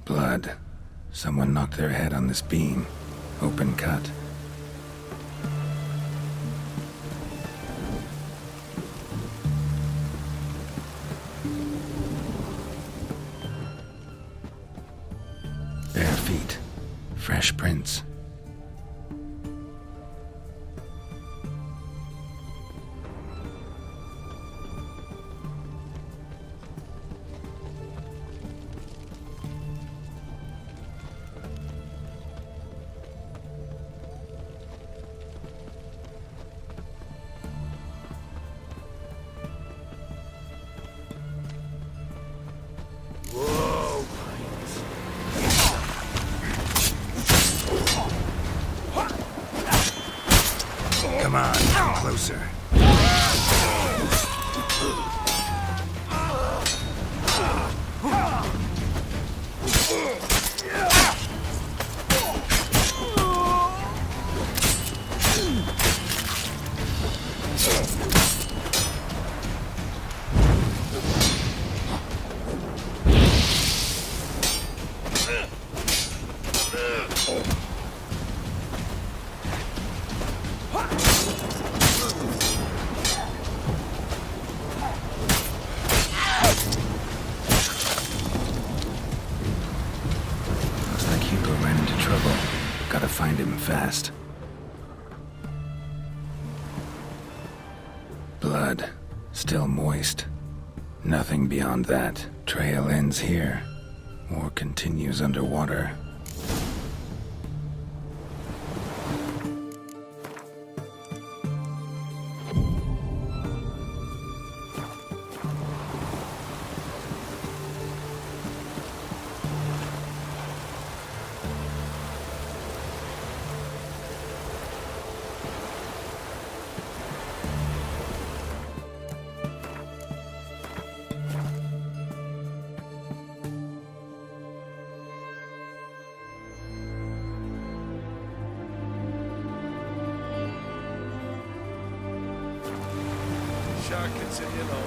Blood. Someone knocked their head on this beam. Open cut. Bare feet. Fresh prints. Come on, come closer. Hugo ran into trouble. Gotta find him fast. Blood. Still moist. Nothing beyond that. Trail ends here. Or continues underwater. Shark can say hello.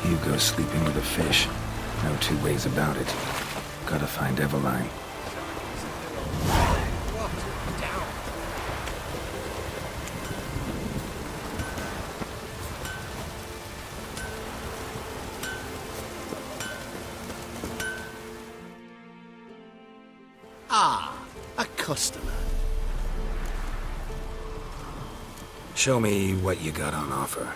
Hugo's sleeping with a fish. No two ways about it. Gotta find Eveline. Ah, a customer. Show me what you got on offer.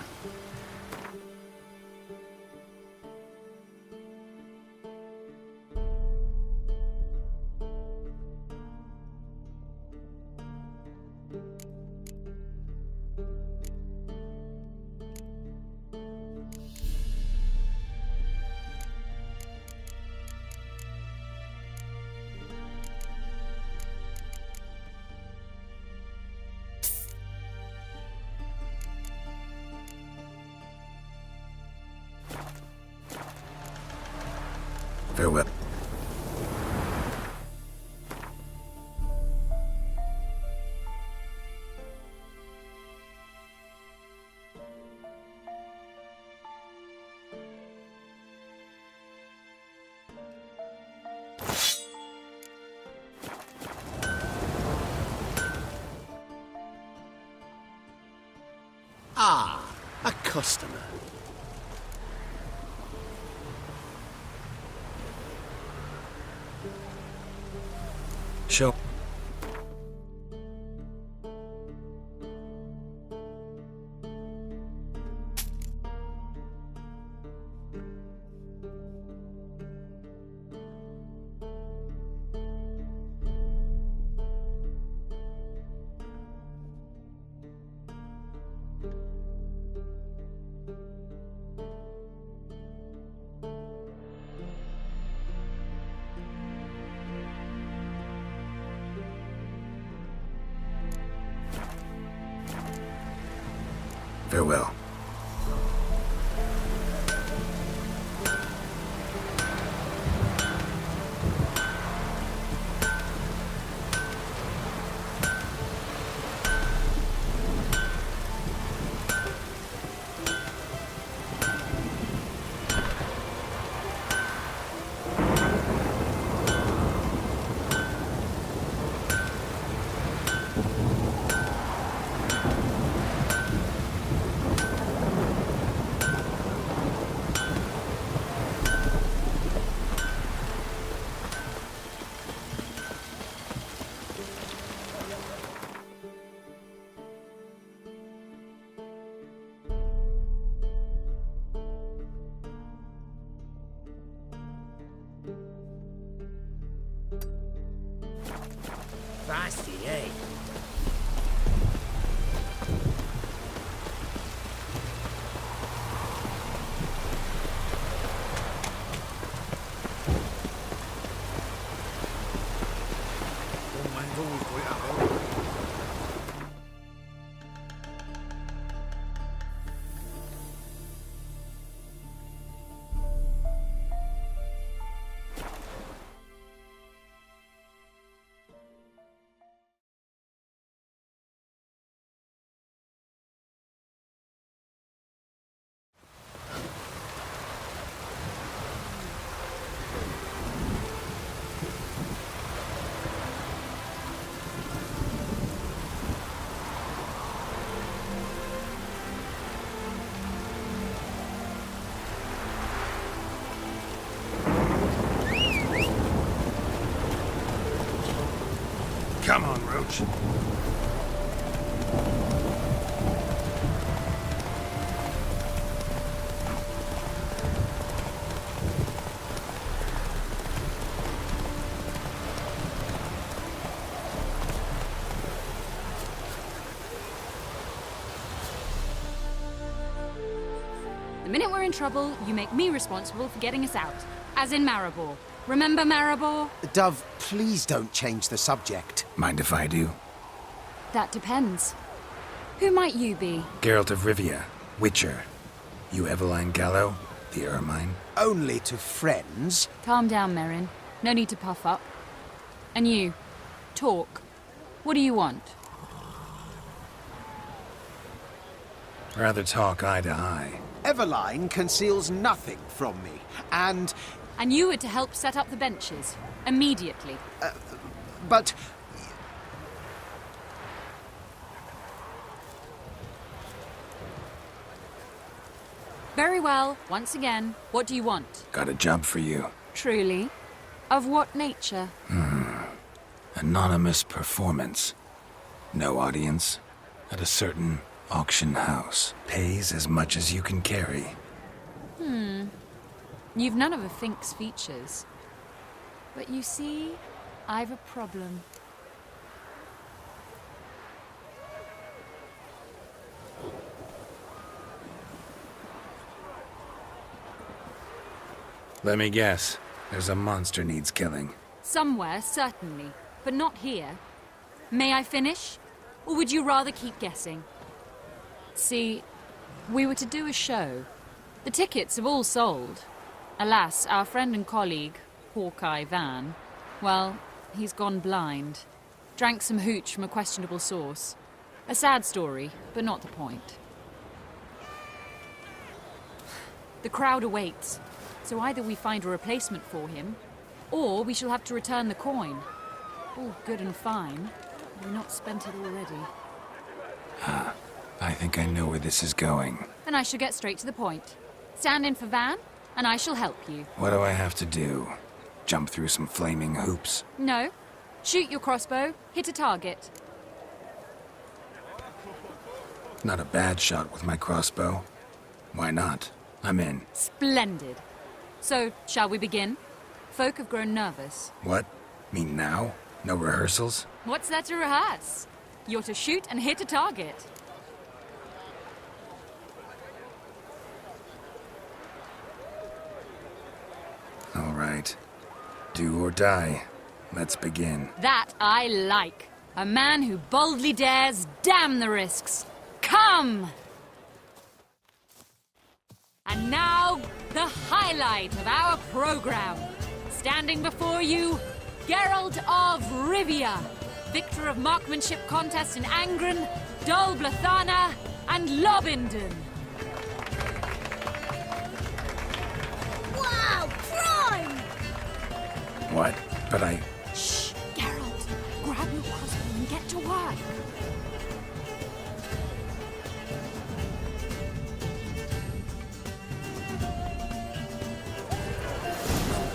Farewell. Ah, a customer. Show. Farewell. Feisty, eh? Con mango muy cuidado. Come on, Roach. The minute we're in trouble, you make me responsible for getting us out. As in Maribor. Remember Maribor? Dove, please don't change the subject. Mind if I do? That depends. Who might you be? Geralt of Rivia, Witcher. You Eveline Gallo, the Ermine. Only to friends. Calm down, Merrin. No need to puff up. And you, talk. What do you want? Rather talk eye to eye. Eveline conceals nothing from me, and... And you were to help set up the benches. Immediately. but... Very well. Once again, what do you want? Got a job for you. Truly? Of what nature? Anonymous performance. No audience. At a certain auction house. Pays as much as you can carry. You've none of a Fink's features. But you see, I've a problem. Let me guess. There's a monster needs killing. Somewhere, certainly. But not here. May I finish? Or would you rather keep guessing? See, we were to do a show. The tickets have all sold. Alas, our friend and colleague, Hawkeye Van, well, he's gone blind. Drank some hooch from a questionable source. A sad story, but not the point. The crowd awaits, so either we find a replacement for him, or we shall have to return the coin. All good and fine. We've not spent it already. I think I know where this is going. Then I shall get straight to the point. Stand in for Van, and I shall help you. What do I have to do? Jump through some flaming hoops? No. Shoot your crossbow, hit a target. Not a bad shot with my crossbow. Why not? I'm in. Splendid. So, shall we begin? Folk have grown nervous. What? Mean now? No rehearsals? What's there to rehearse? You're to shoot and hit a target. All right. Do or die. Let's begin. That I like. A man who boldly dares, damn the risks. Come! And now, the highlight of our program. Standing before you, Geralt of Rivia, victor of marksmanship contests in Angren, Dol Blathana, and Lobindon. Wow, prime! What? But I... Shh, Geralt. Grab your crossbow and get to work.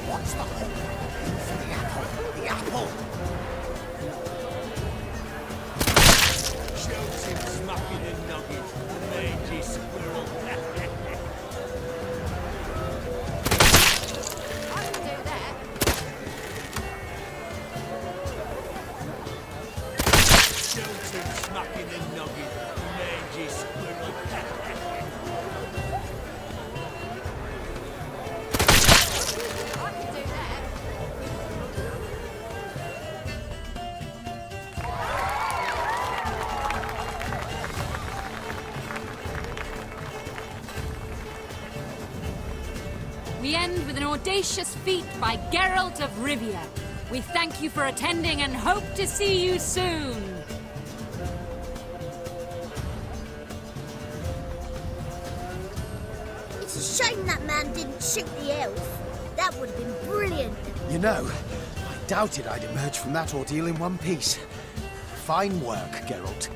What's the hope? The apple! The apple! Shouts him smacking a nugget. Mangy squirrel. I can do that. Shouts him smacking a nugget. Mangy squirrel. I can do that. We end with an audacious feat by Geralt of Rivia. We thank you for attending and hope to see you soon. It's a shame that man didn't shoot the elf. That would have been brilliant. You know, I doubted I'd emerge from that ordeal in one piece. Fine work, Geralt.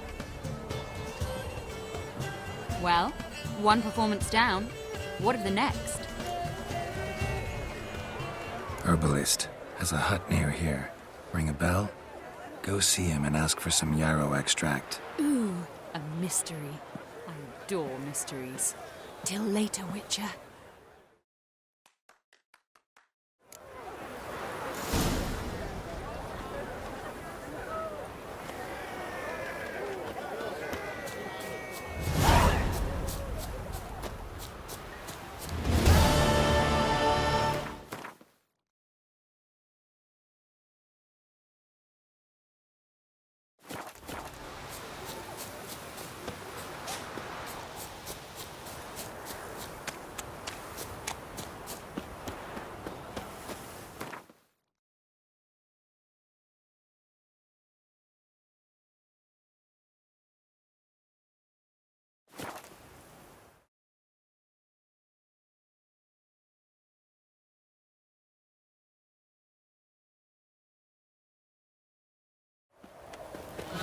Well, one performance down. What of the next? Herbalist has a hut near here. Ring a bell? Go see him and ask for some yarrow extract. Ooh, a mystery. I adore mysteries. Till later, Witcher.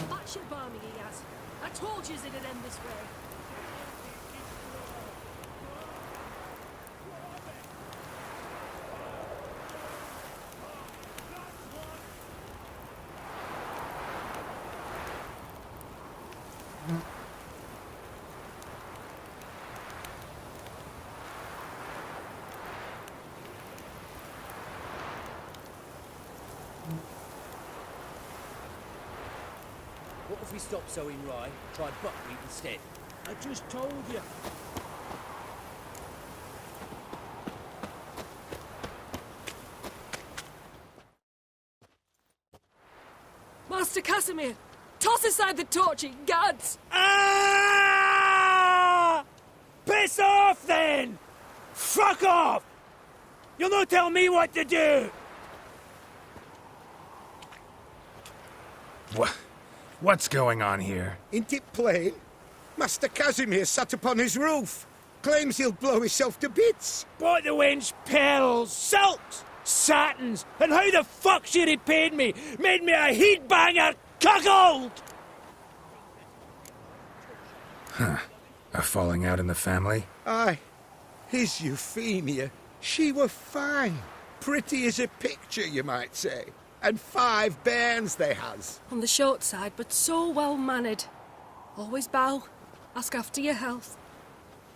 That's your barmy he has. I told you it'd end this way. What if we stop sowing rye, try buckwheat instead? I just told you. Master Casimir, toss aside the torching gads. Ah! Piss off then! Fuck off! You'll not tell me what to do! What's going on here? Ain't it plain? Master Casimir sat upon his roof. Claims he'll blow himself to bits. Bought the wench pearls, silks, satins, and how the fuck she'd he paid me? Made me a heat-banger cuckold! A falling out in the family? Aye, his Euphemia. She were fine. Pretty as a picture, you might say. And 5 bairns they has. On the short side, but so well mannered. Always bow, ask after your health.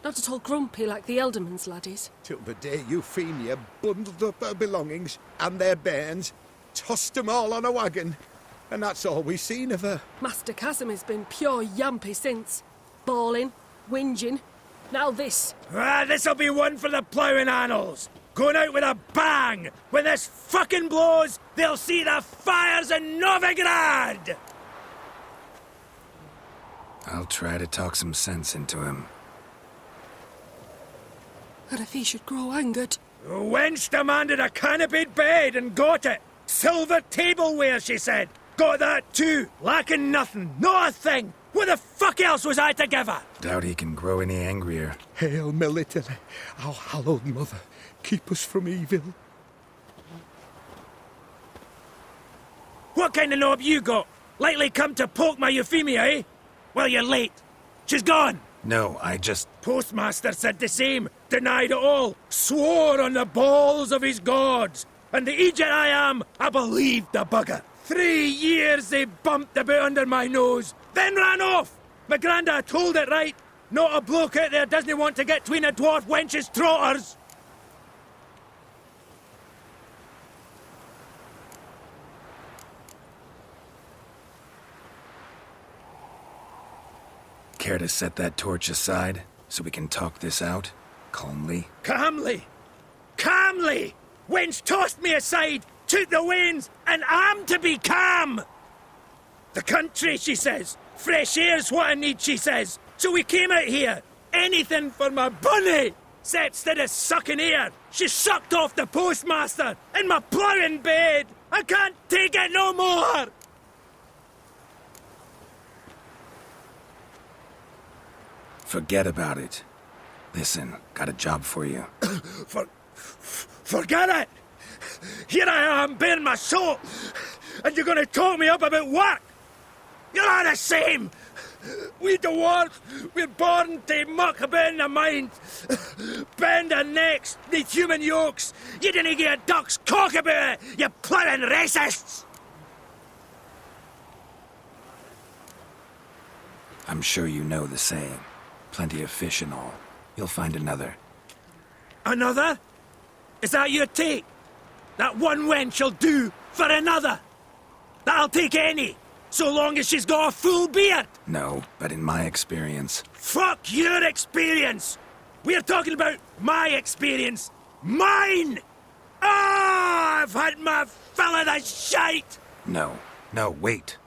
Not at all grumpy like the Elderman's laddies. Till the day Euphemia bundled up her belongings and their bairns, tossed 'em all on a wagon. And that's all we've seen of her. Master Casimir's been pure yampy since. Bawling, whinging. Now this. Ah, this'll be one for the ploughing annals! Going out with a bang! When this fucking blows, they'll see the fires in Novigrad! I'll try to talk some sense into him. And if he should grow angered, The wench demanded a canopied bed and got it. Silver tableware, she said. Got that too. Lacking nothing. Not a thing. What the fuck else was I to give her? Doubt he can grow any angrier. Hail Melitele, our hallowed mother, keep us from evil. What kind of knob you got? Likely come to poke my Euphemia, eh? Well, you're late. She's gone. No, I just... Postmaster said the same. Denied it all. Swore on the balls of his gods. And the Egypt I am, I believed the bugger. 3 years they bumped about under my nose, then ran off. My granda told it right. Not a bloke out there doesn't want to get between a dwarf wench's trotters. Care to set that torch aside so we can talk this out? Calmly? Calmly. Calmly. Wench tossed me aside, took the reins, and I'm to be calm. The country, she says. Fresh air's what I need, she says. So we came out here. Anything for my bunny. Except instead of sucking air, she sucked off the postmaster in my ploughing bed. I can't take it no more. Forget about it. Listen, got a job for you. Forget it. Here I am, bearing my soul, and you're gonna talk me up about work. You're all the same. We dwarves, we're born to muck about in the mind. Bend our necks, need human yokes. You didn't get a duck's cock about it, you ploughing racists. I'm sure you know the saying. Plenty of fish and all. You'll find another. Another? Is that your take? That one wench'll do for another? That'll take any, so long as she's got a full beard. No, but in my experience... Fuck your experience! We're talking about my experience. Mine! Ah, I've had my fill of the shite! No, wait.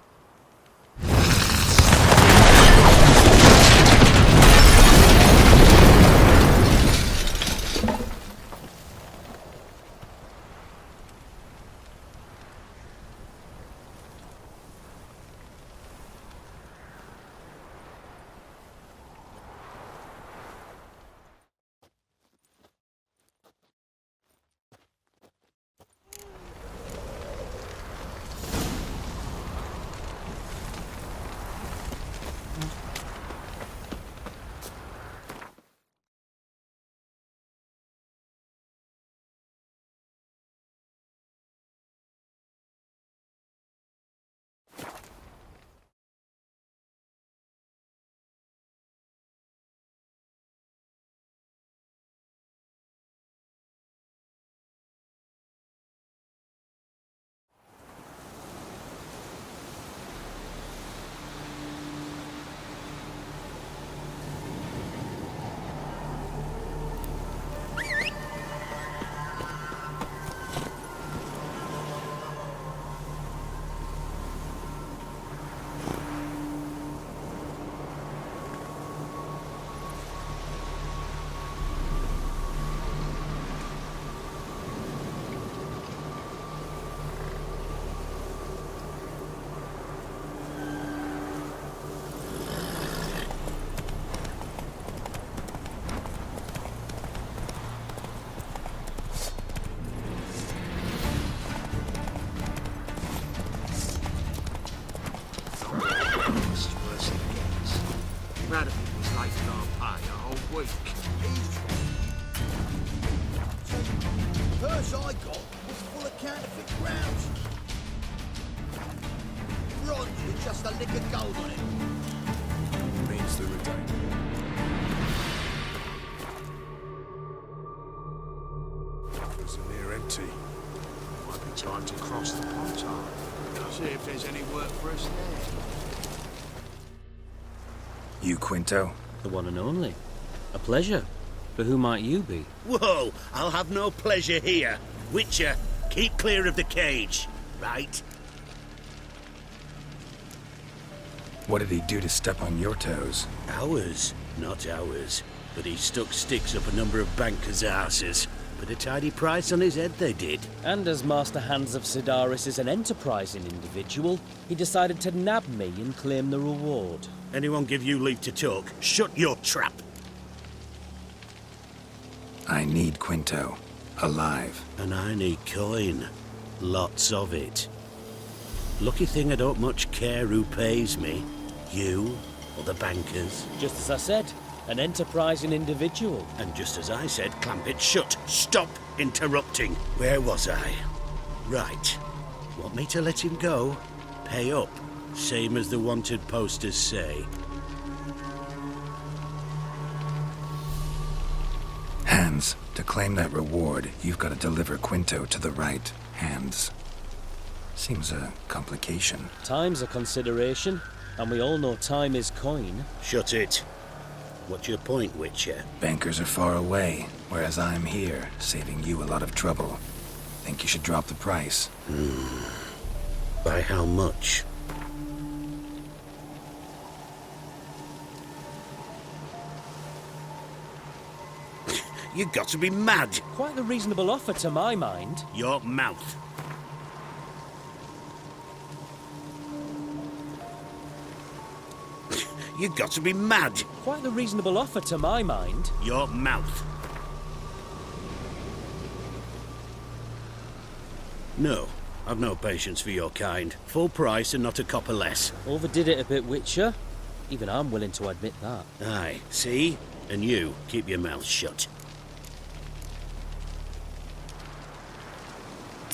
Purse I got was full of counterfeit crowns. Bronze with just a lick of gold on it. Means the retainer. It's near empty. Might be time to cross the portal. See if there's any work for us there. You, Quinto? The one and only. A pleasure. But who might you be? Whoa, I'll have no pleasure here. Witcher, keep clear of the cage, right? What did he do to step on your toes? Ours, not ours. but he stuck sticks up a number of bankers' arses. Put a tidy price on his head, they did. And as Master Hans of Sidaris is an enterprising individual, he decided to nab me and claim the reward. Anyone give you leave to talk? Shut your trap! I need Quinto. Alive. And I need coin. Lots of it. Lucky thing I don't much care who pays me. You or the bankers. Just as I said, an enterprising individual. And just as I said, clamp it shut. Stop interrupting. Where was I? Right. Want me to let him go? Pay up. Same as the wanted posters say. Hands, to claim that reward, you've got to deliver Quinto to the right hands. Seems a complication. Time's a consideration, and we all know time is coin. Shut it. What's your point, Witcher? Bankers are far away, whereas I'm here, saving you a lot of trouble. Think you should drop the price? By how much? You got to be mad! Quite the reasonable offer to my mind. Your mouth. You got to be mad! Quite the reasonable offer to my mind. Your mouth. No, I've no patience for your kind. Full price and not a copper less. Overdid it a bit, Witcher. Even I'm willing to admit that. Aye, see? And you, keep your mouth shut.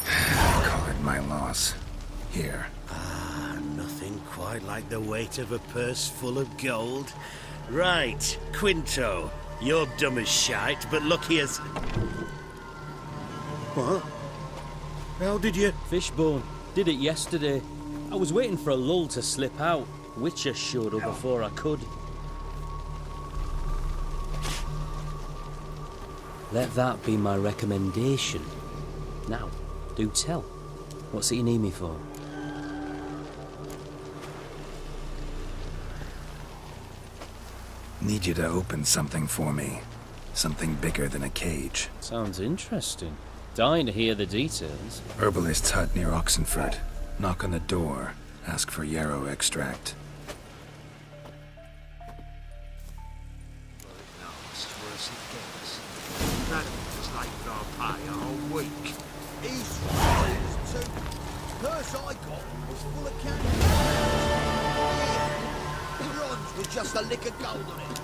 Card my loss. Here. Nothing quite like the weight of a purse full of gold. Right, Quinto, you're dumb as shite, but lucky as... What? How did you... Fishbone. Did it yesterday. I was waiting for a lull to slip out. Witcher showed up before I could. Let that be my recommendation. Now, do tell. What's it you need me for? Need you to open something for me. Something bigger than a cage. Sounds interesting. Dying to hear the details. Herbalist's hut near Oxenford. Knock on the door. Ask for yarrow extract. Worse it gets. That was like our pie a whole week. He's right, too. Purse I got was full of candy. Bronze with just a lick of gold on it.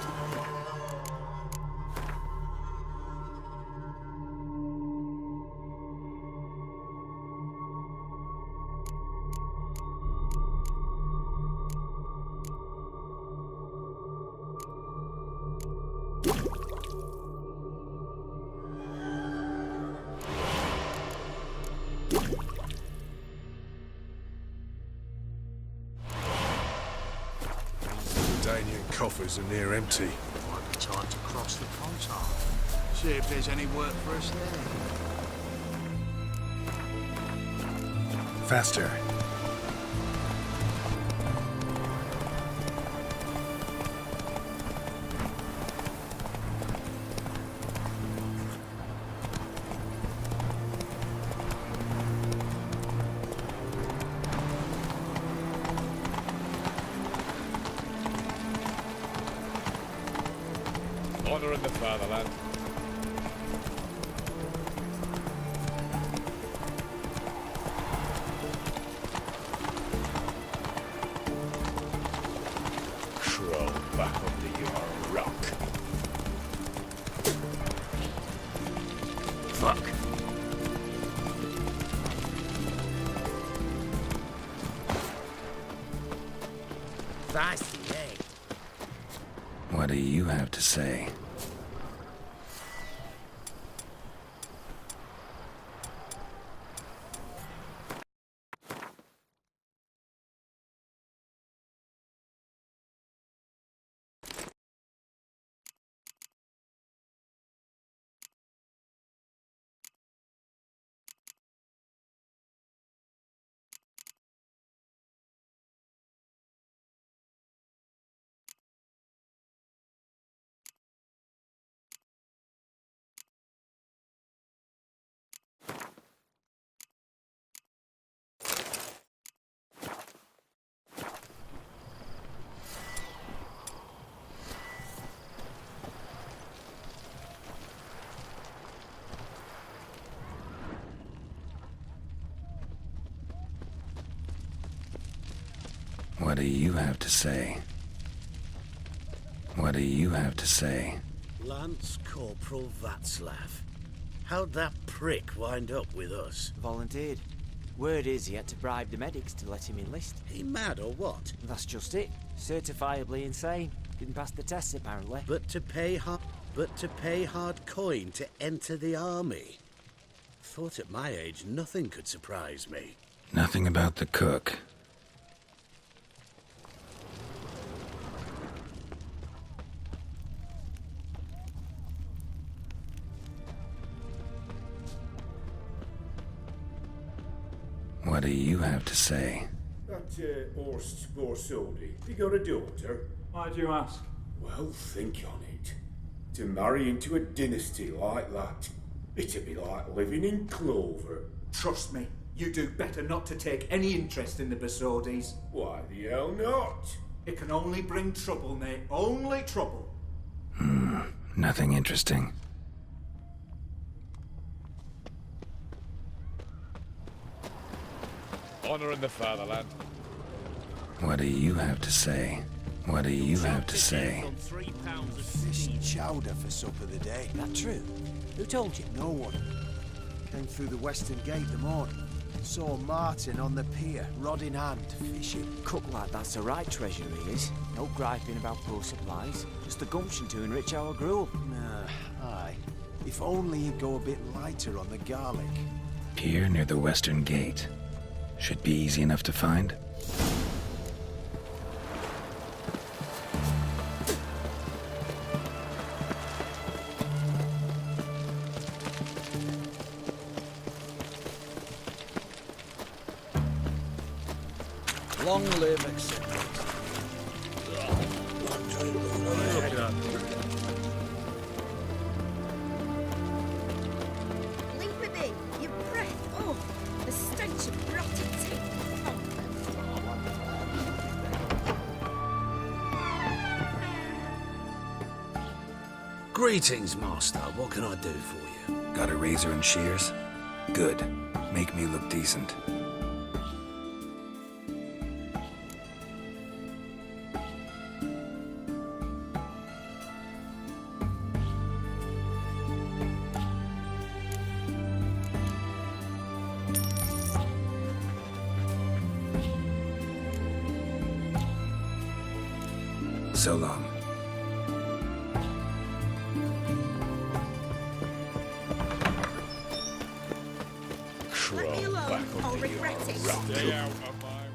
Danian coffers are near empty. Might be time to cross the Pontar. See if there's any work for us there. Faster. Honor in the fatherland. Crawl back under your rock. Fuck. Feisty, eh? What do you have to say? What do you have to say? What do you have to say? Lance Corporal Václav. How'd that prick wind up with us? Volunteered. Word is he had to bribe the medics to let him enlist. He mad or what? That's just it. Certifiably insane. Didn't pass the tests apparently. But to pay hard coin to enter the army. Thought at my age nothing could surprise me. Nothing about the cook. What do you have to say? That Horst Borsodi, he got a daughter? Why do you ask? Well, think on it. To marry into a dynasty like that, it'd be like living in clover. Trust me, you do better not to take any interest in the Borsodis. Why the hell not? It can only bring trouble, Nate. Only trouble. Nothing interesting. Honor in the fatherland. What do you have to say? What do you have to say? Fish and chowder for supper the day. That true? Who told you? No one. Came through the western gate the morning. Saw Martin on the pier, rod in hand, fishing. Cook like that's the right treasure he is. No griping about poor supplies. Just the gumption to enrich our gruel. Nah, aye. If only he'd go a bit lighter on the garlic. Pier near the western gate. Should be easy enough to find. Long live acceptance. Leave me be. Your breath. Oh, the stench of rotted teeth. Greetings, Master. What can I do for you? Got a razor and shears? Good. Make me look decent. So long. Let me alone, I'll regret it. Stay out of my...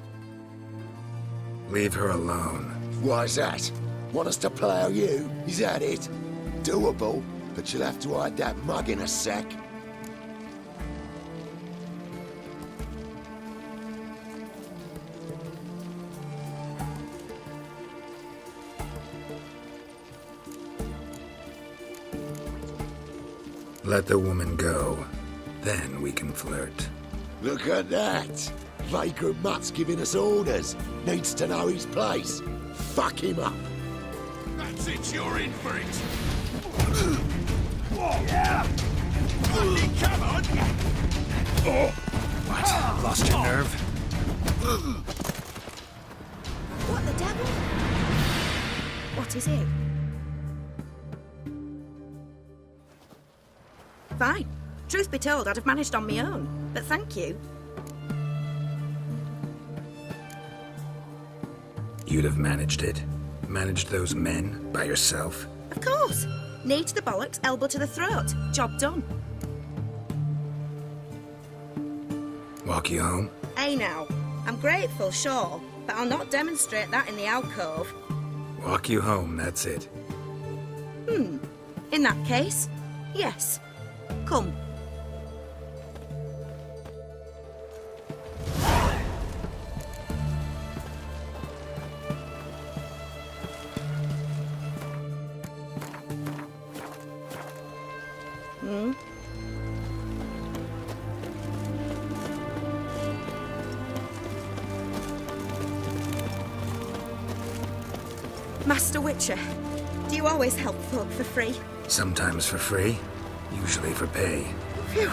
Leave her alone. Why's that? Want us to plough you? Is that it? Doable, but you'll have to hide that mug in a sec. Let the woman go. Then we can flirt. Look at that! Vagrant Mutt's giving us orders. Needs to know his place. Fuck him up. That's it, you're in for it. Come on! What? Lost your nerve? What the devil? What is it? Fine. Truth be told, I'd have managed on my own, but thank you. You'd have managed it? Managed those men by yourself? Of course. Knee to the bollocks, elbow to the throat. Job done. Walk you home? Hey now, I'm grateful, sure, but I'll not demonstrate that in the alcove. Walk you home, that's it. In that case, yes. Come. Master Witcher, do you always help folk for free? Sometimes for free, usually for pay. Phew.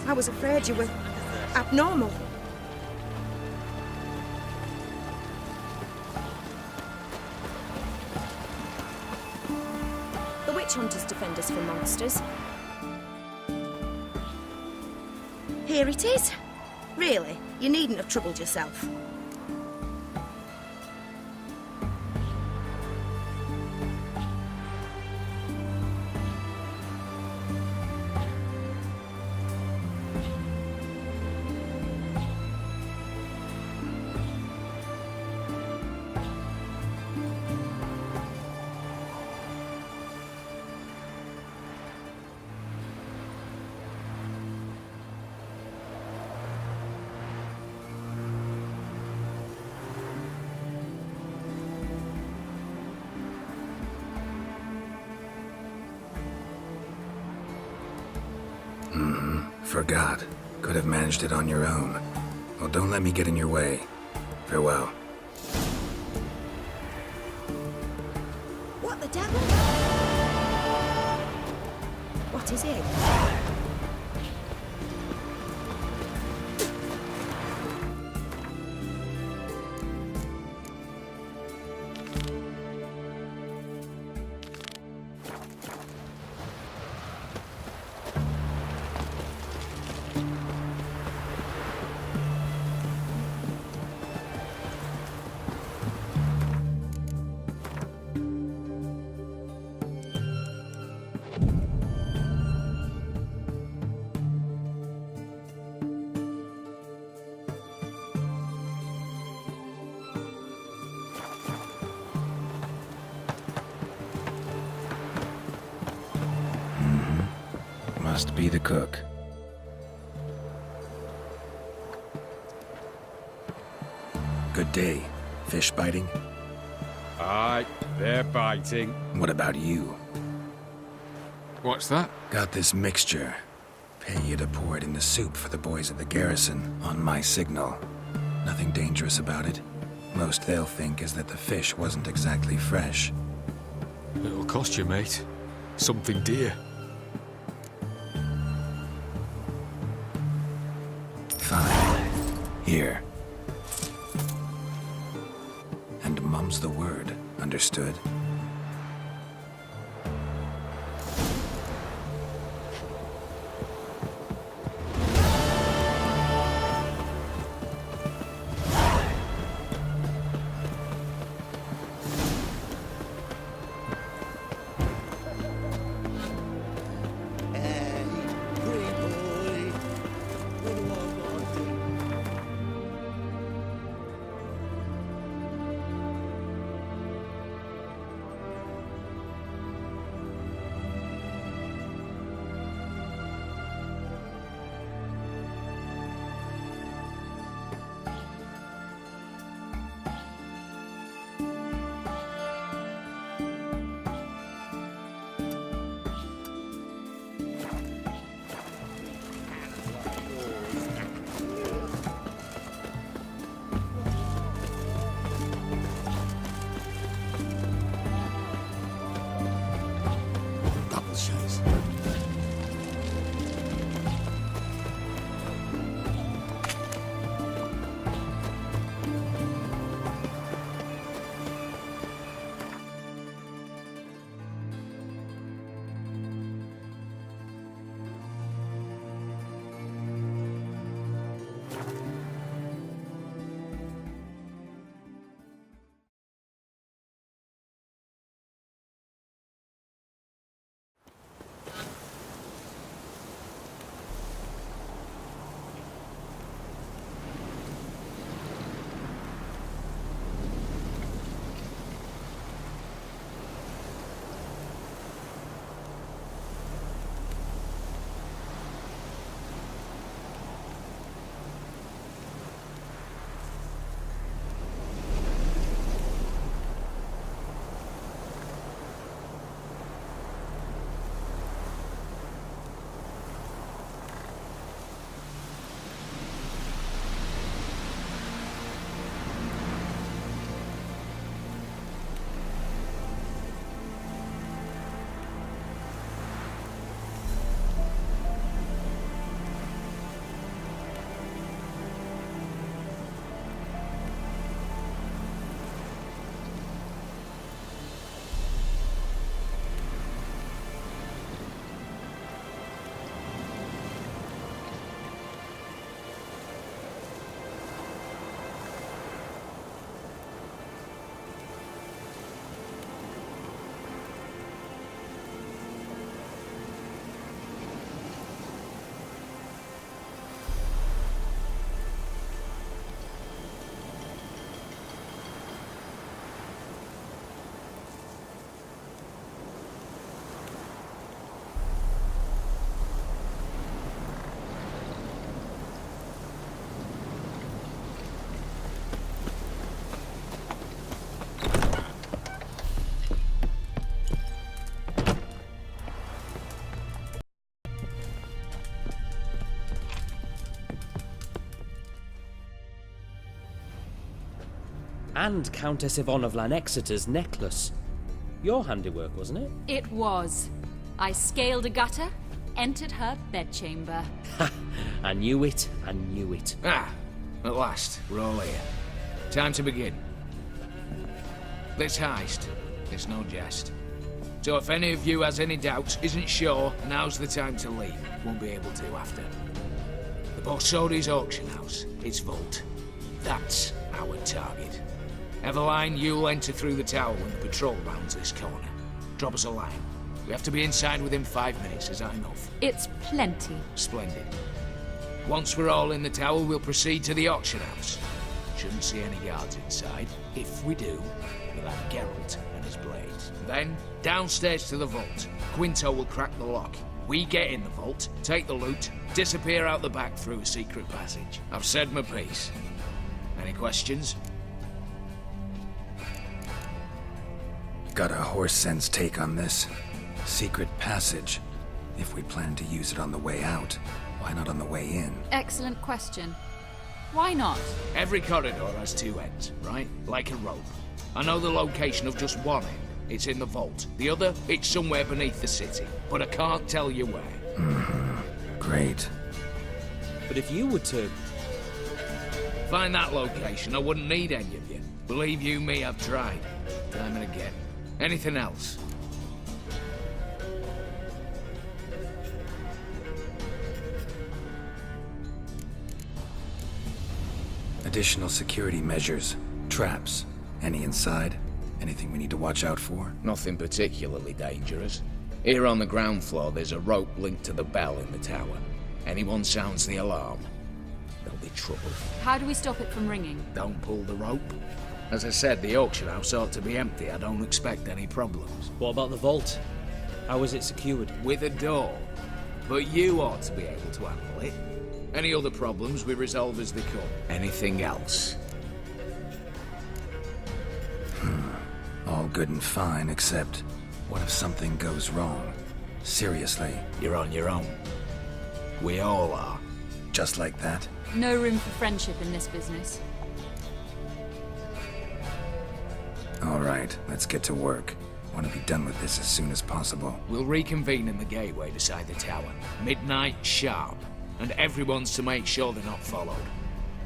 I was afraid you were abnormal. witch hunters defend us from monsters. Here it is. Really, you needn't have troubled yourself. Forgot. Could have managed it on your own. Well, don't let me get in your way. Farewell. What the devil? What is it? Must be the cook. Good day. Fish biting? Aye, they're biting. What about you? What's that? Got this mixture. Pay you to pour it in the soup for the boys at the garrison, on my signal. Nothing dangerous about it. Most they'll think is that the fish wasn't exactly fresh. It'll cost you, mate. Something dear. Fine. Here. And mum's the word. Understood? and Countess Yvonne of Lanexeter's necklace. Your handiwork, wasn't it? It was. I scaled a gutter, entered her bedchamber. Ha! I knew it, I knew it. Ah, at last, we're all here. Time to begin. This heist is no jest. So if any of you has any doubts, isn't sure, now's the time to leave. Won't be able to after. The Borsodi's auction house, its vault. That's our target. Eveline, you'll enter through the tower when the patrol rounds this corner. Drop us a line. We have to be inside within 5 minutes, is that enough? It's plenty. Splendid. Once we're all in the tower, we'll proceed to the auction house. Shouldn't see any guards inside. If we do, we'll have Geralt and his blades. Then, downstairs to the vault. Quinto will crack the lock. We get in the vault, take the loot, disappear out the back through a secret passage. I've said my piece. Any questions? Got a horse sense take on this. Secret passage. If we plan to use it on the way out, why not on the way in? Excellent question. Why not? Every corridor has two ends, right? Like a rope. I know the location of just one end. It's in the vault. The other, it's somewhere beneath the city. But I can't tell you where. Great. But if you were to... find that location, I wouldn't need any of you. Believe you me, I've tried. Time and again. Anything else? Additional security measures. Traps. Any inside? Anything we need to watch out for? Nothing particularly dangerous. Here on the ground floor, there's a rope linked to the bell in the tower. Anyone sounds the alarm, there'll be trouble. How do we stop it from ringing? Don't pull the rope. As I said, the auction house ought to be empty. I don't expect any problems. What about the vault? How is it secured? With a door. But you ought to be able to handle it. Any other problems we resolve as they come. Anything else? All good and fine, except what if something goes wrong? Seriously. You're on your own. We all are. Just like that? No room for friendship in this business. All right, let's get to work. Want to be done with this as soon as possible. We'll reconvene in the gateway beside the tower. Midnight sharp. And everyone's to make sure they're not followed.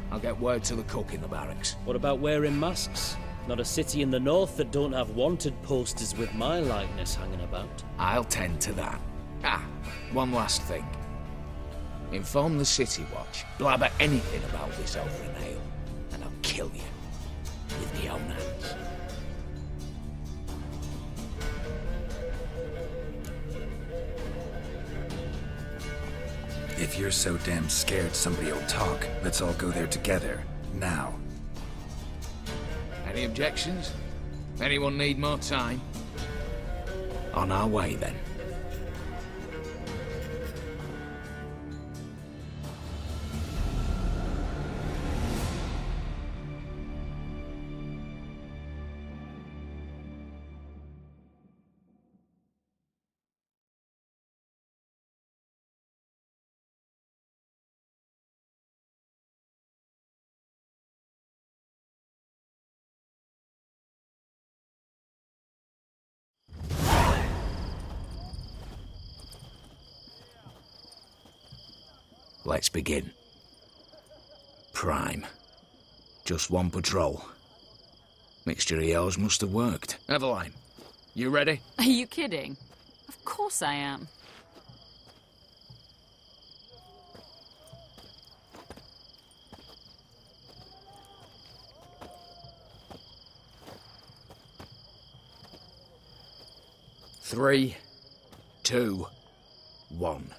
I'll get word to the cook in the barracks. What about wearing masks? Not a city in the north that don't have wanted posters with my likeness hanging about. I'll tend to that. Ah, one last thing. Inform the City Watch. Blabber anything about this over an ale, and I'll kill you. With my own hands. If you're so damn scared somebody will talk, let's all go there together. Now. Any objections? Anyone need more time? On our way, then. Let's begin. Prime. Just one patrol. Mixture of yours must have worked. Eveline, you ready? Are you kidding? Of course I am. Three, 2, 1.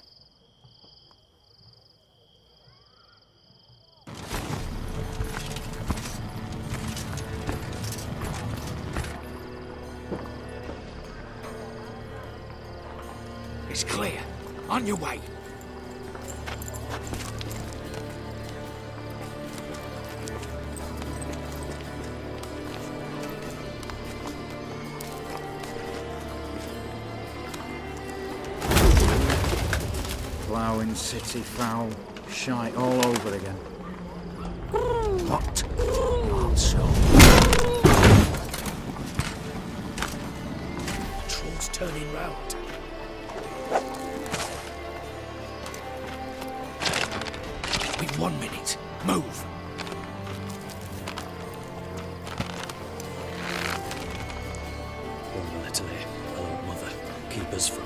It's clear. On your way. Ploughing city foul. Shite all over again. What? Also. Exactly. Oh, Mother. Keep us from...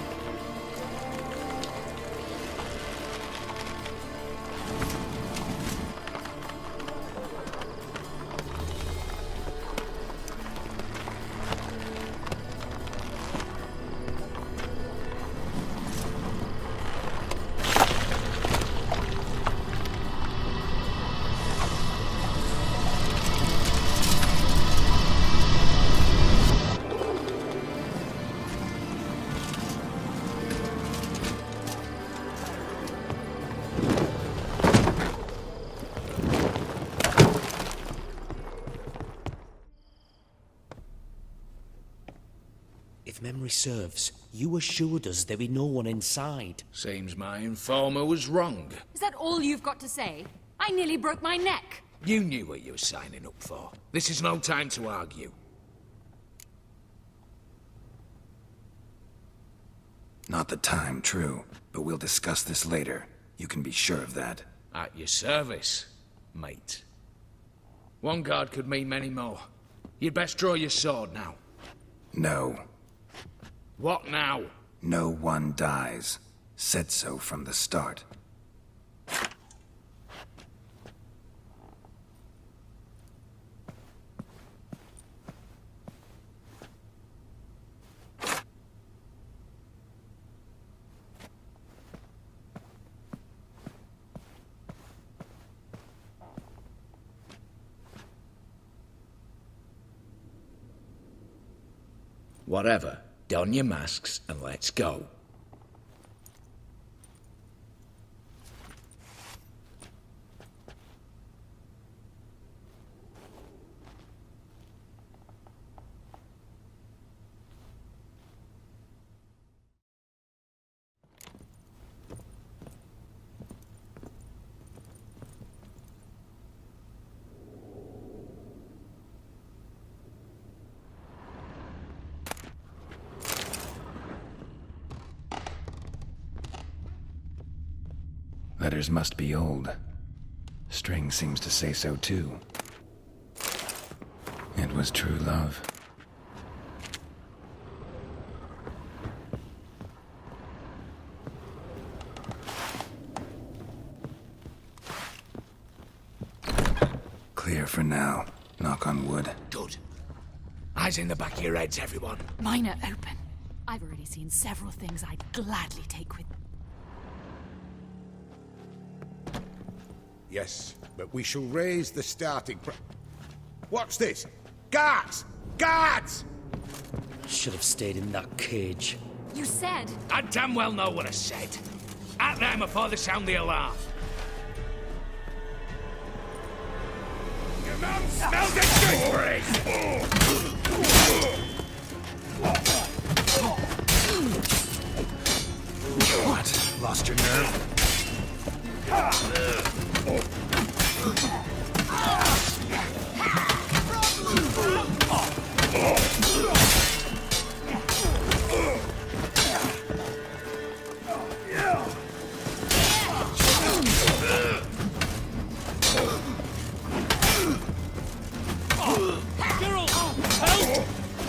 If memory serves, you assured us there be no one inside. Seems my informer was wrong. Is that all you've got to say? I nearly broke my neck. You knew what you were signing up for. This is no time to argue. Not the time, true. But we'll discuss this later. You can be sure of that. At your service, mate. One guard could mean many more. You'd best draw your sword now. No. What now? No one dies. Said so from the start. Whatever. Don your masks and let's go. Letters must be old. String seems to say so too. It was true love. Clear for now. Knock on wood. Good. Eyes in the back of your heads, everyone. Mine are open. I've already seen several things I'd gladly take with. Yes, but we shall raise the starting What's this? Guards! Guards! Should have stayed in that cage. You said... I damn well know what I said. At them before they sound the alarm. Your mouth smells of gooseberries! What? Lost your nerve?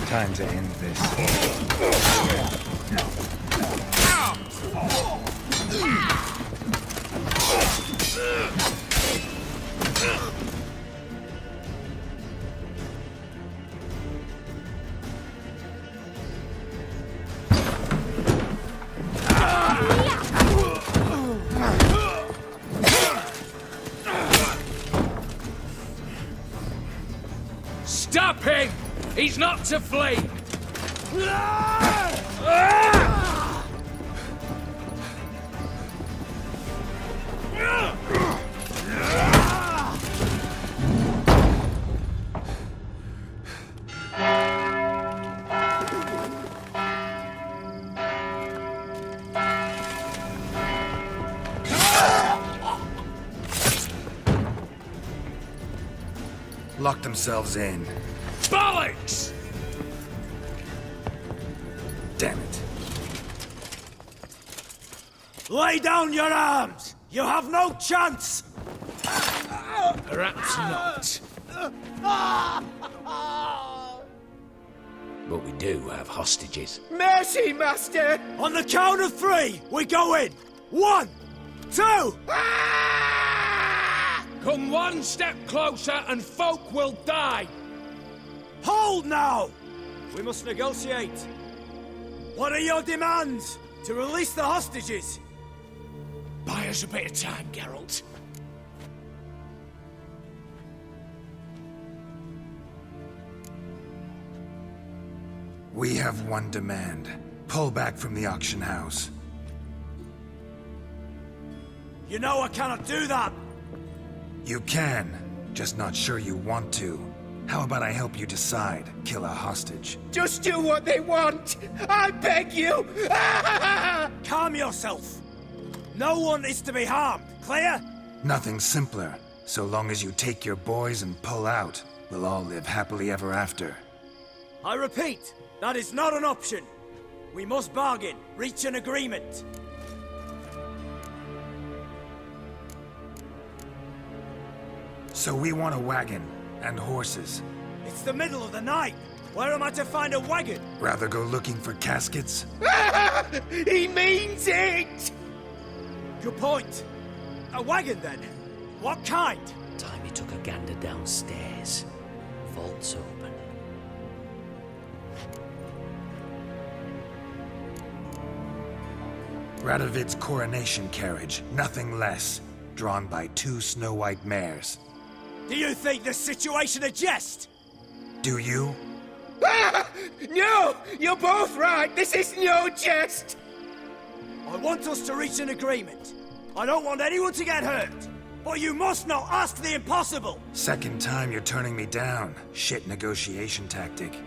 Time to end this. Stop him! He's not to flee! Lock themselves in. Bollocks! Damn it. Lay down your arms! You have no chance! Perhaps not. But we do have hostages. Mercy, master! On the count of 3, we go in. 1, 2. Come one step closer and folk will die. Hold now! We must negotiate. What are your demands? To release the hostages? Buy us a bit of time, Geralt. We have one demand. Pull back from the auction house. You know I cannot do that. You can, just not sure you want to. How about I help you decide? Kill a hostage. Just do what they want! I beg you! Calm yourself. No one is to be harmed, clear? Nothing simpler. So long as you take your boys and pull out, we'll all live happily ever after. I repeat, that is not an option. We must bargain, reach an agreement. So we want a wagon and horses. It's the middle of the night. Where am I to find a wagon? Rather go looking for caskets? He means it! Good point. A wagon, then? What kind? Time he took a gander downstairs. Vault's open. Radovid's coronation carriage, nothing less. Drawn by 2 snow-white mares. Do you think this situation a jest? Do you? No! You're both right! This is no jest! I want us to reach an agreement. I don't want anyone to get hurt. But you must not ask the impossible! Second time you're turning me down. Shit negotiation tactic.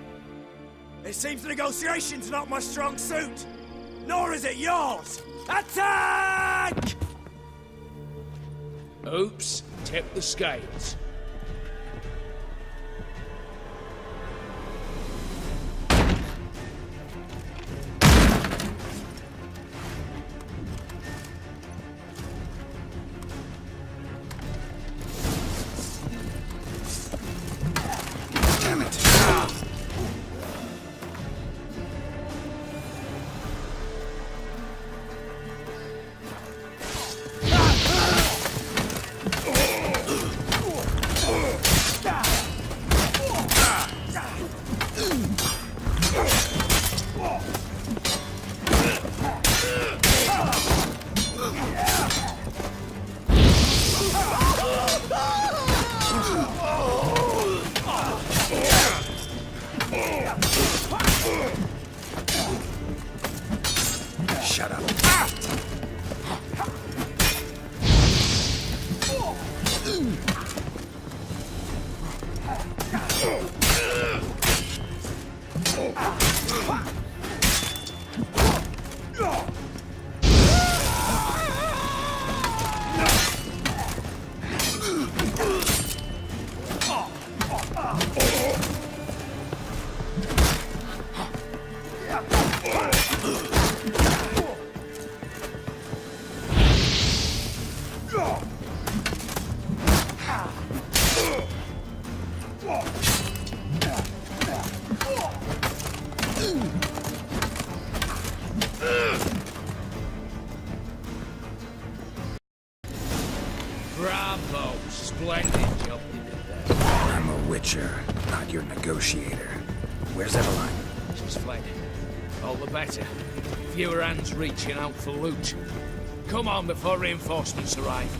It seems negotiation's not my strong suit. Nor is it yours! Attack! Oops, tip the scales. Damn it. Shut up. Bravo! Splendid job you did there. I'm a witcher, not your negotiator. Where's Eveline? She's fled. All the better. Fewer hands reaching out for loot. Come on before reinforcements arrive.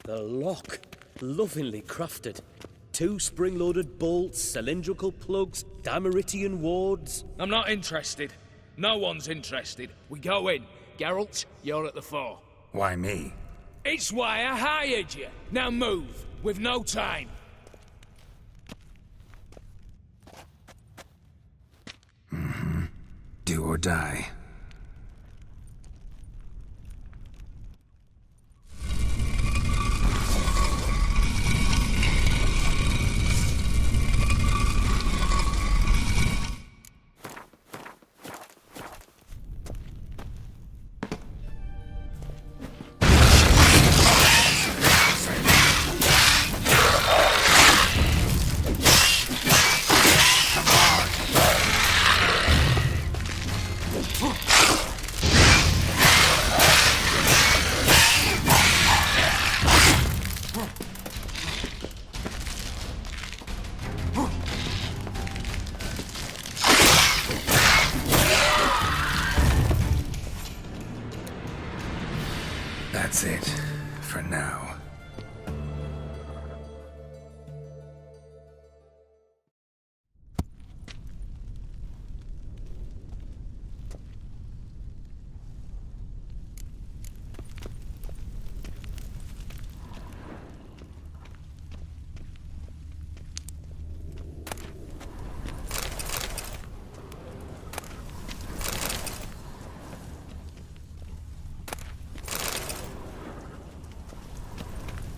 The lock. Lovingly crafted. 2 spring-loaded bolts, cylindrical plugs, Dameritian wards. I'm not interested. No one's interested. We go in. Geralt, you're at the fore. Why me? It's why I hired you. Now move. We've no time. Do or die. That's it, for now.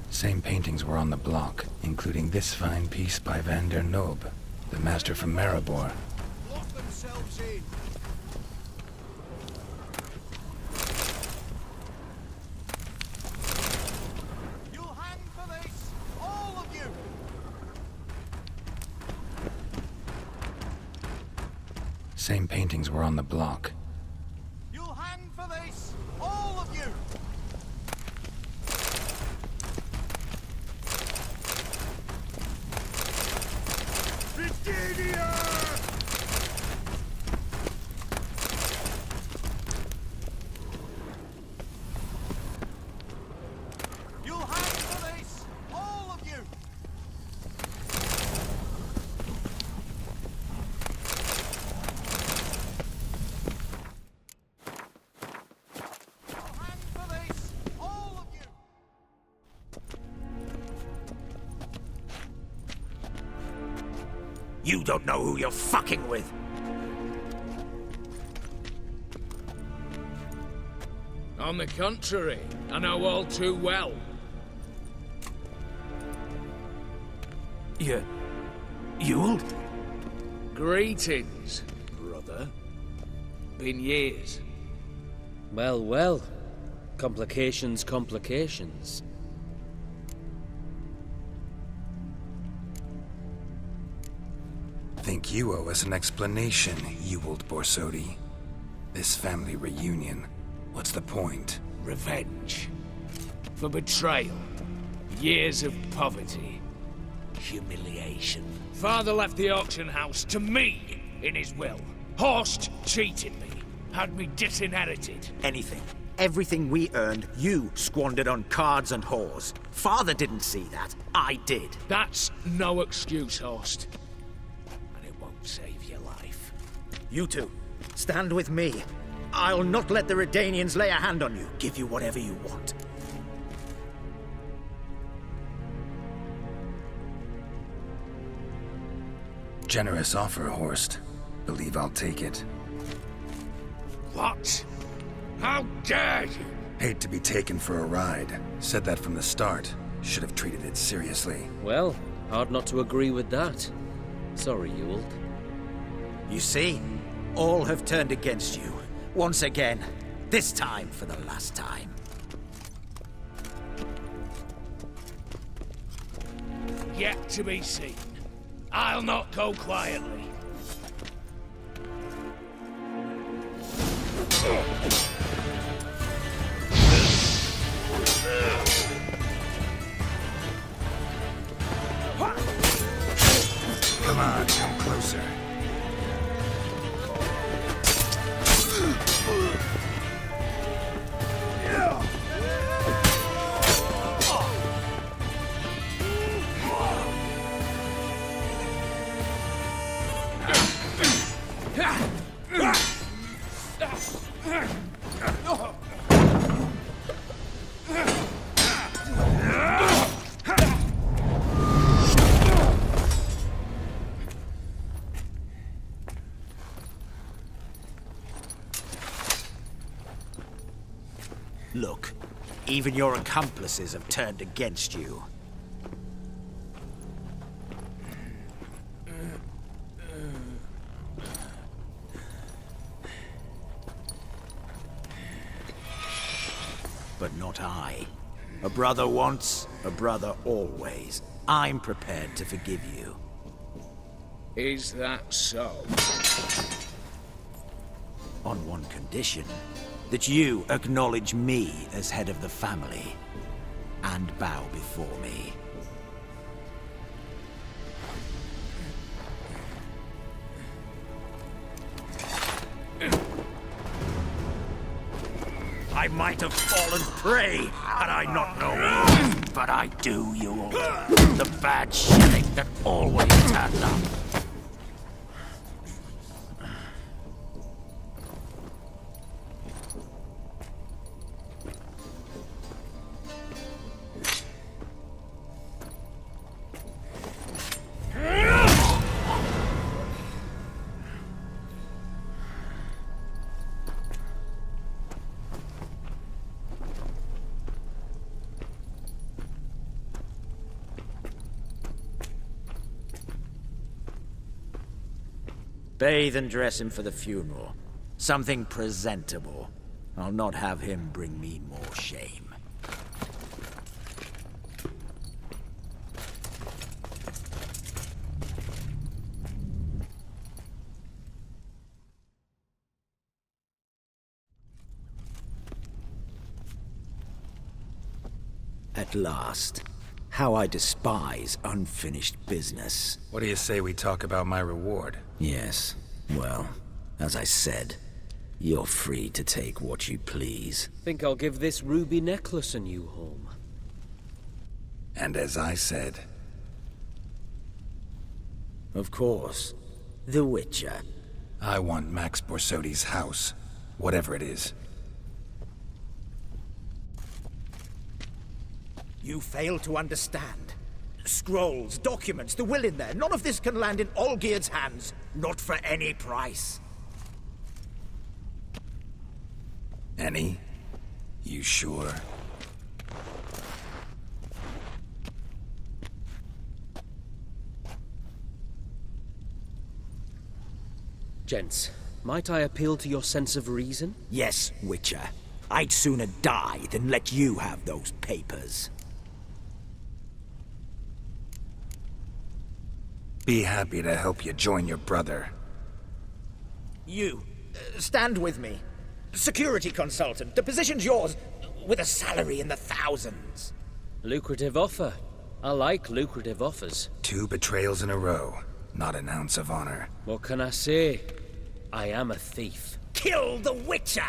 Same paintings were on the block, including this fine piece by Van der Noob, the master from Maribor. Lock themselves in. You'll hang for this, all of you. Same paintings were on the block. You'll hang for this, all of you. You'll hang for this, all of you. You'll hang for this, all of you. You don't know who you're fucking with. On the contrary, I know all too well. You'll? Greetings, brother. Been years. Well, well. Complications, complications. Think you owe us an explanation, Ewald Borsodi. This family reunion, what's the point? Revenge. For betrayal. Years of poverty. Humiliation. Father left the auction house to me in his will. Horst cheated me. Had me disinherited. Anything. Everything we earned, you squandered on cards and whores. Father didn't see that. I did. That's no excuse, Horst. And it won't save your life. You two, stand with me. I'll not let the Redanians lay a hand on you. Give you whatever you want. Generous offer, Horst. Believe I'll take it. What? How dare you? Hate to be taken for a ride. Said that from the start. Should have treated it seriously. Well, hard not to agree with that. Sorry, Ewald. You see? All have turned against you. Once again. This time for the last time. Yet to be seen. I'll not go quietly. Come on, come closer. Look, even your accomplices have turned against you. But not I. A brother once, a brother always. I'm prepared to forgive you. Is that so? On one condition. That you acknowledge me as head of the family. And bow before me. I I might have fallen prey had I not known. But I do, you all. The bad shilling that always turned up. Bathe and dress him for the funeral. Something presentable. I'll not have him bring me more shame. At last. How I despise unfinished business. What do you say we talk about my reward? Yes. Well, as I said, you're free to take what you please. Think I'll give this ruby necklace a new home. And as I said... Of course. The Witcher. I want Max Borsodi's house. Whatever it is. You fail to understand. Scrolls, documents, the will in there. None of this can land in Olgierd's hands. Not for any price. Any? You sure? Gents, might I appeal to your sense of reason? Yes, Witcher. I'd sooner die than let you have those papers. Be happy to help you join your brother. You, stand with me. Security consultant. The position's yours, with a salary in the thousands. Lucrative offer. I like lucrative offers. 2 betrayals in a row. Not an ounce of honor. What can I say? I am a thief. Kill the Witcher!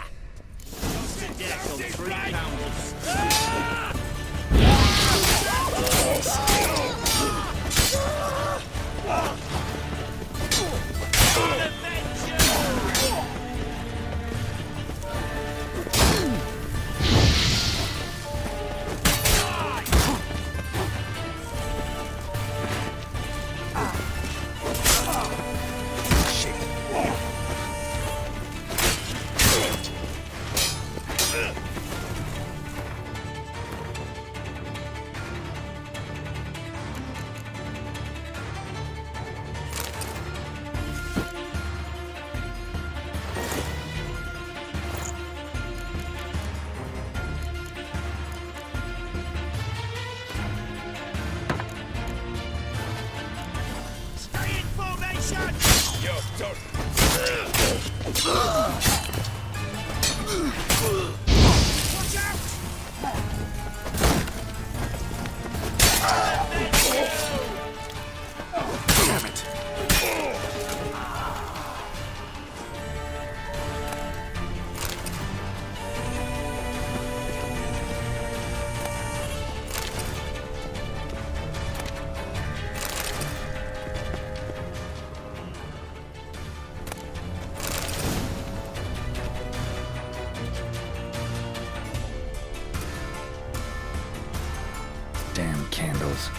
Damn candles.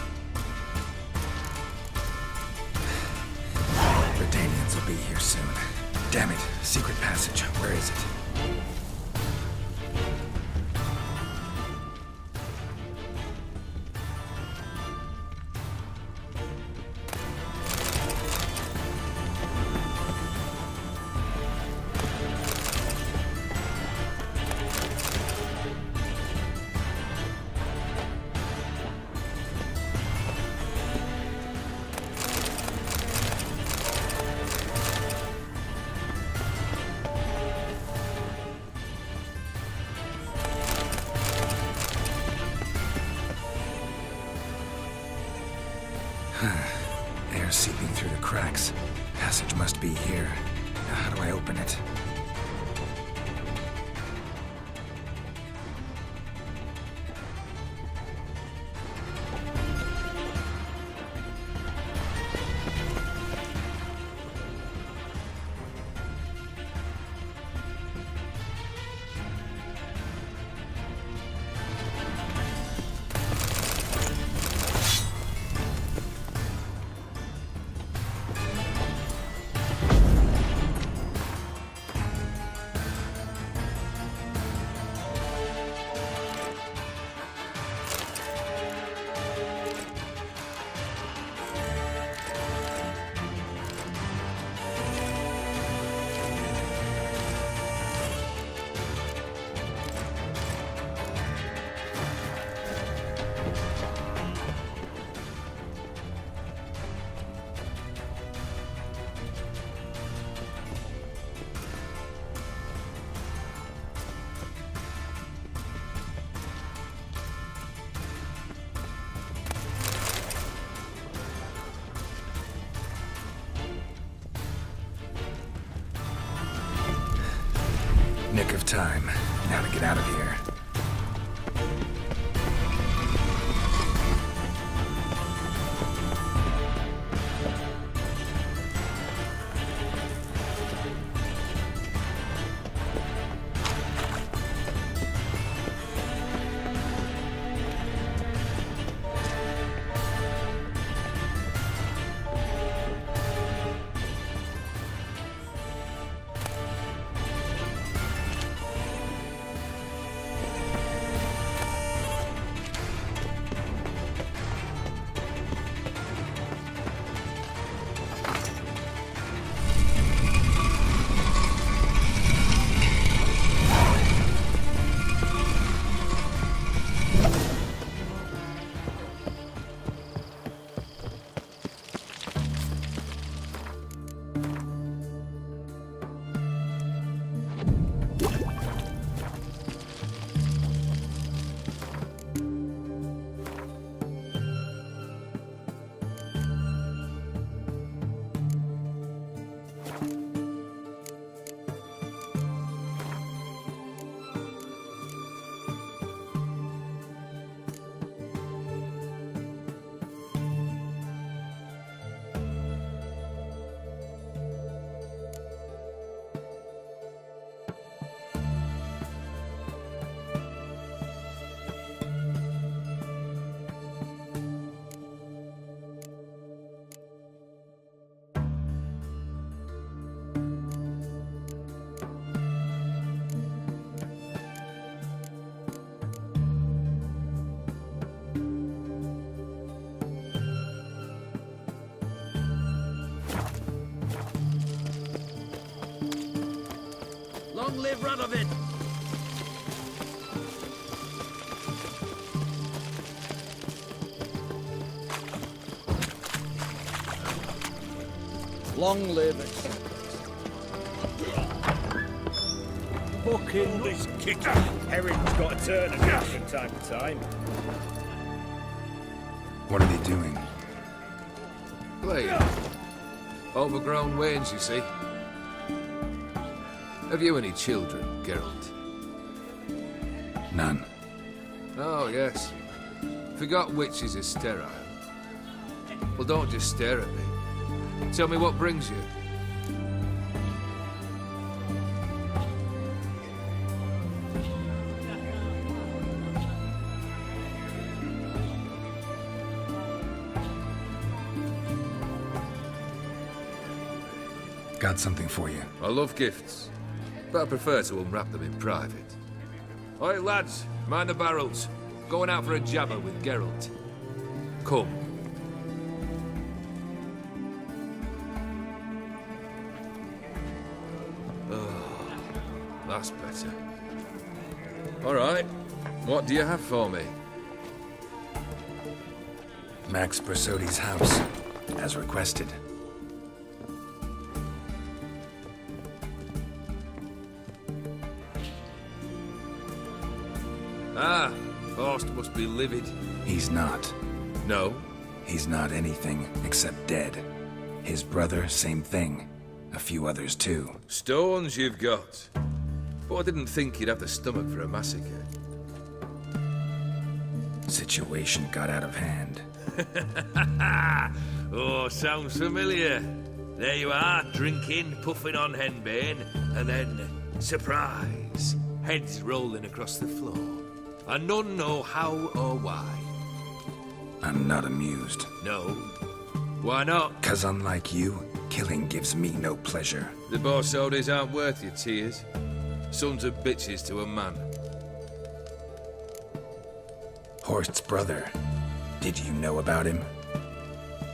Verdanians will be here soon. Damn it, secret passage. Where is it? Air seeping through the cracks. Passage must be here. Now, how do I open it? Nick of time. Now to get out of here. Long live Radovid! Long live it. Fucking this kicker. Herring's got a turn again from time to time. What are they doing? Playing. Overgrown wains, you see. Have you any children, Geralt? None. Oh, yes. Forgot witches are sterile. Well, don't just stare at me. Tell me what brings you. Got something for you. I love gifts, but I prefer to unwrap them in private. Oi, lads, mind the barrels. Going out for a jabber with Geralt. Come. Oh, that's better. All right, what do you have for me? Max Bersodi's house, as requested. Ah, Horst must be livid. He's not. No? He's not anything except dead. His brother, same thing. A few others too. Stones you've got. But I didn't think you'd have the stomach for a massacre. Situation got out of hand. Oh, sounds familiar. There you are, drinking, puffing on henbane, and then, surprise, heads rolling across the floor. And none know how or why. I'm not amused. No? Why not? 'Cause unlike you, killing gives me no pleasure. The Borsodis aren't worth your tears. Sons of bitches to a man. Horst's brother. Did you know about him?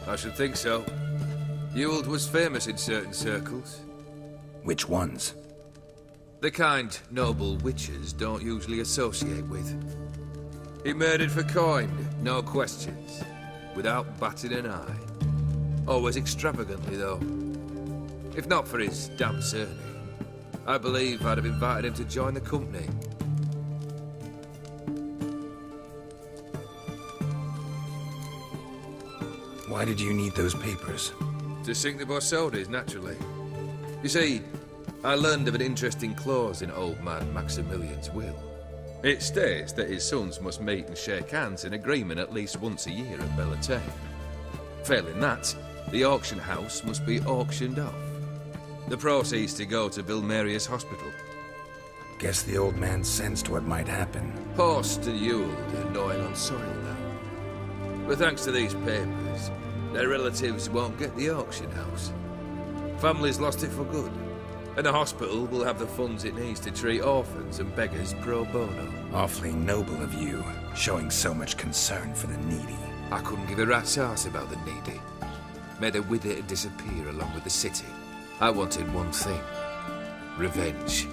I should think so. Ewald was famous in certain circles. Which ones? The kind noble witches don't usually associate with. He murdered for coin, no questions, without batting an eye. Always extravagantly, though. If not for his damn surname, I believe I'd have invited him to join the company. Why did you need those papers? To sink the Borsodis, naturally. You see, I learned of an interesting clause in old man Maximilian's will. It states that his sons must meet and shake hands in agreement at least once a year at Bellatane. Failing that, the auction house must be auctioned off. The proceeds to go to Vilmerius Hospital. Guess the old man sensed what might happen. Horst and Ewald are gnawing on soil now. But thanks to these papers, their relatives won't get the auction house. Family's lost it for good, and the hospital will have the funds it needs to treat orphans and beggars pro bono. Awfully noble of you, showing so much concern for the needy. I couldn't give a rat's ass about the needy. Made her wither and disappear along with the city. I wanted one thing. Revenge.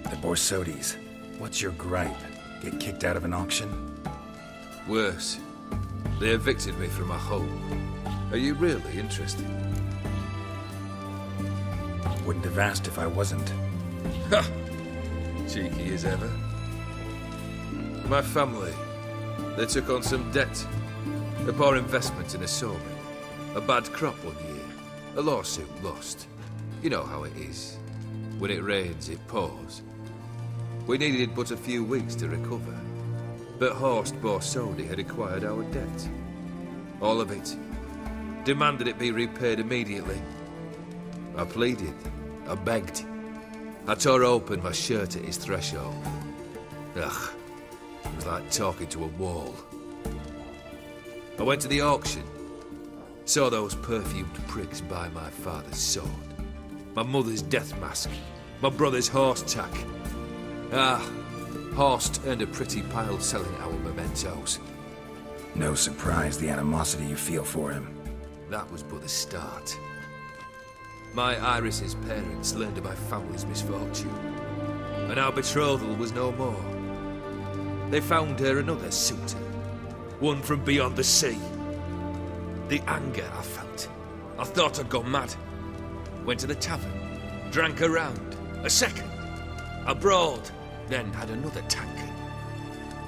The Borsodis, what's your gripe? Get kicked out of an auction? Worse. They evicted me from my home. Are you really interested? Wouldn't have asked if I wasn't. Ha! Cheeky as ever. My family, they took on some debt. A poor investment in a sawmill. A bad crop one year. A lawsuit lost. You know how it is. When it rains, it pours. We needed but a few weeks to recover. But Horst Borsodi had acquired our debt. All of it. Demanded it be repaid immediately. I pleaded. I begged. I tore open my shirt at his threshold. Ugh. It was like talking to a wall. I went to the auction. Saw those perfumed pricks buy my father's sword. My mother's death mask. My brother's horse tack. Ah, Horst earned a pretty pile selling our mementos. No surprise the animosity you feel for him. That was but the start. My Iris's parents learned of my family's misfortune, and our betrothal was no more. They found her another suitor, one from beyond the sea. The anger I felt, I thought I'd gone mad. Went to the tavern, drank a round, a second, abroad, then had another tankard.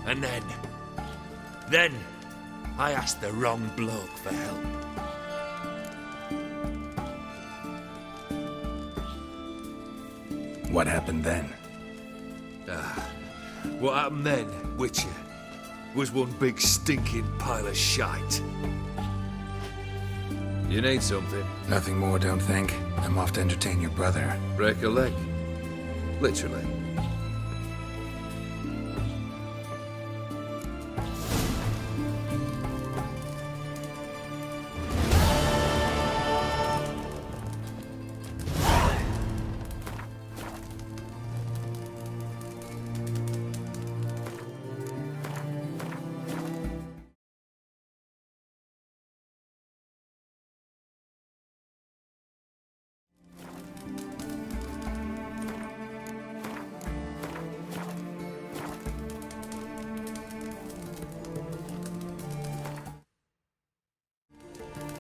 And then I asked the wrong bloke for help. What happened then? What happened then, Witcher, was one big stinking pile of shite. You need something? Nothing more, don't think. I'm off to entertain your brother. Break a leg? Literally.